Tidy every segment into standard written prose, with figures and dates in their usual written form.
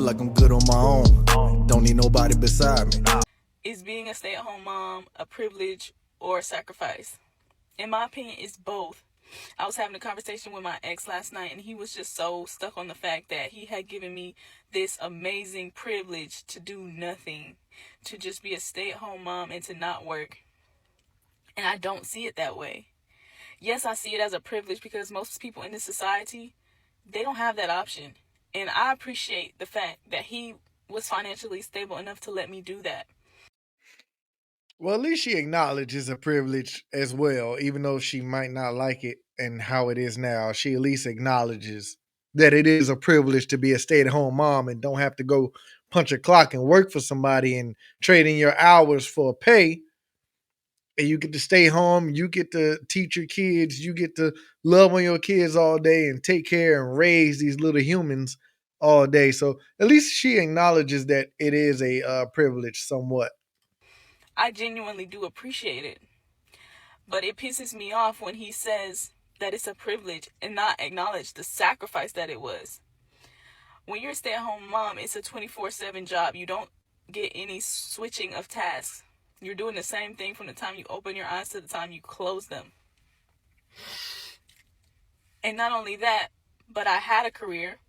feel like I'm good on my own. Don't need nobody beside me. Is being a stay-at-home mom a privilege or a sacrifice? In my opinion, it's both. I was having a conversation with my ex last night, and he was just so stuck on the fact that he had given me this amazing privilege to do nothing, to just be a stay-at-home mom and to not work. And I don't see it that way. Yes, I see it as a privilege because most people in this society, they don't have that option. And I appreciate the fact that he was financially stable enough to let me do that. Well, at least she acknowledges a privilege as well, even though she might not like it and how it is now. She at least acknowledges that it is a privilege to be a stay-at-home mom and don't have to go punch a clock and work for somebody and trade in your hours for pay. And you get to stay home, you get to teach your kids, you get to love on your kids all day and take care and raise these little humans all day. So at least she acknowledges that it is a privilege somewhat. I genuinely do appreciate it. But it pisses me off when he says that it's a privilege and not acknowledge the sacrifice that it was. When you're a stay-at-home mom, it's a 24/7 job. You don't get any switching of tasks. You're doing the same thing from the time you open your eyes to the time you close them. And not only that, but I had a career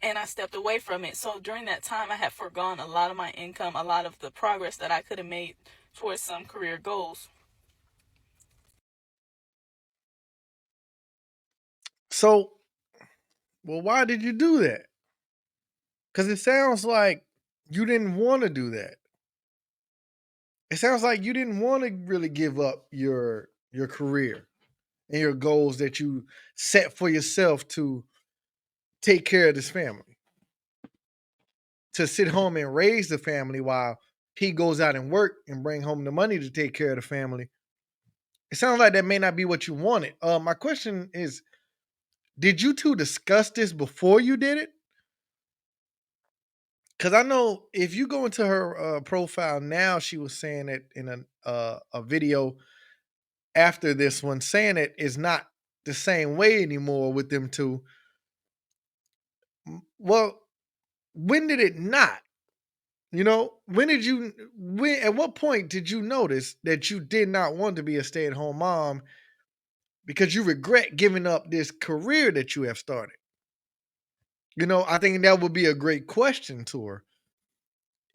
and I stepped away from it. So during that time, I had forgone a lot of my income, a lot of the progress that I could have made towards some career goals. So, well, why did you do that? Because it sounds like you didn't want to do that. It sounds like you didn't want to really give up your career and your goals that you set for yourself to take care of this family, to sit home and raise the family while he goes out and work and bring home the money to take care of the family. It sounds like that may not be what you wanted. My question is, did you two discuss this before you did it? Because I know if you go into her profile now, she was saying it in a video after this one, saying it is not the same way anymore with them two. Well, when did it not? You know, when did you? When at what point did you notice that you did not want to be a stay at home mom because you regret giving up this career that you have started? You know, I think that would be a great question to her.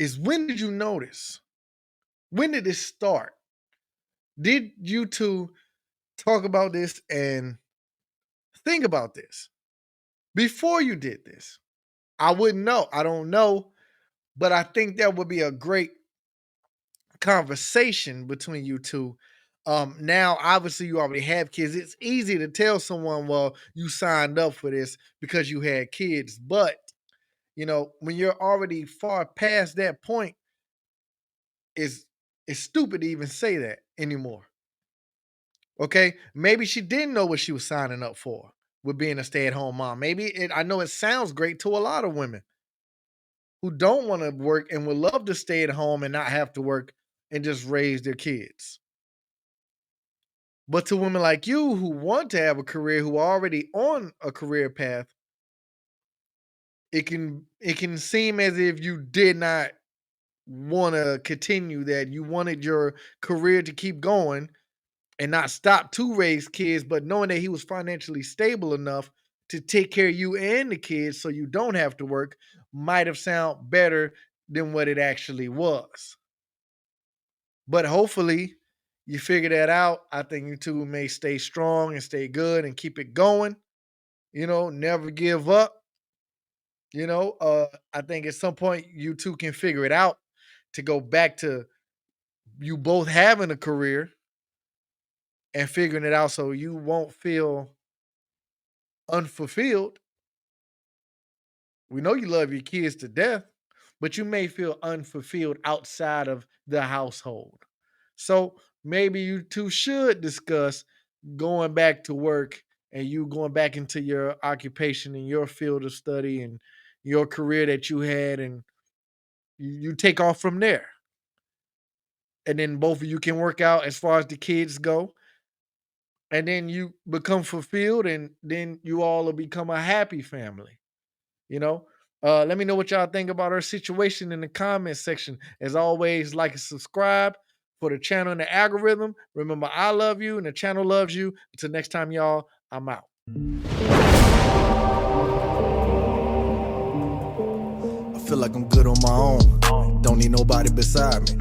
Is when did you notice? When did this start? Did you two talk about this and think about this before you did this? I wouldn't know. I don't know, but I think that would be a great conversation between you two. Now, obviously, you already have kids. It's easy to tell someone, well, you signed up for this because you had kids. But, you know, when you're already far past that point, it's, it's stupid to even say that anymore. Okay, maybe she didn't know what she was signing up for with being a stay-at-home mom. I know it sounds great to a lot of women who don't want to work and would love to stay at home and not have to work and just raise their kids. But to women like you who want to have a career, who are already on a career path, it can seem as if you did not want to continue that. You wanted your career to keep going and not stop to raise kids, but knowing that he was financially stable enough to take care of you and the kids so you don't have to work might have sounded better than what it actually was. But hopefully you figure that out. I think you two may stay strong and stay good and keep it going. You know, never give up. I think at some point you two can figure it out to go back to you both having a career and figuring it out so you won't feel unfulfilled. We know you love your kids to death, but you may feel unfulfilled outside of the household. So maybe you two should discuss going back to work and you going back into your occupation and your field of study and your career that you had, and you take off from there. And then both of you can work out as far as the kids go. And then you become fulfilled, and then you all will become a happy family. You know, let me know what y'all think about our situation in the comment section. As always, like and subscribe for the channel and the algorithm. Remember, I love you and the channel loves you. Until next time, y'all, I'm out. I feel like I'm good on my own. Don't need nobody beside me.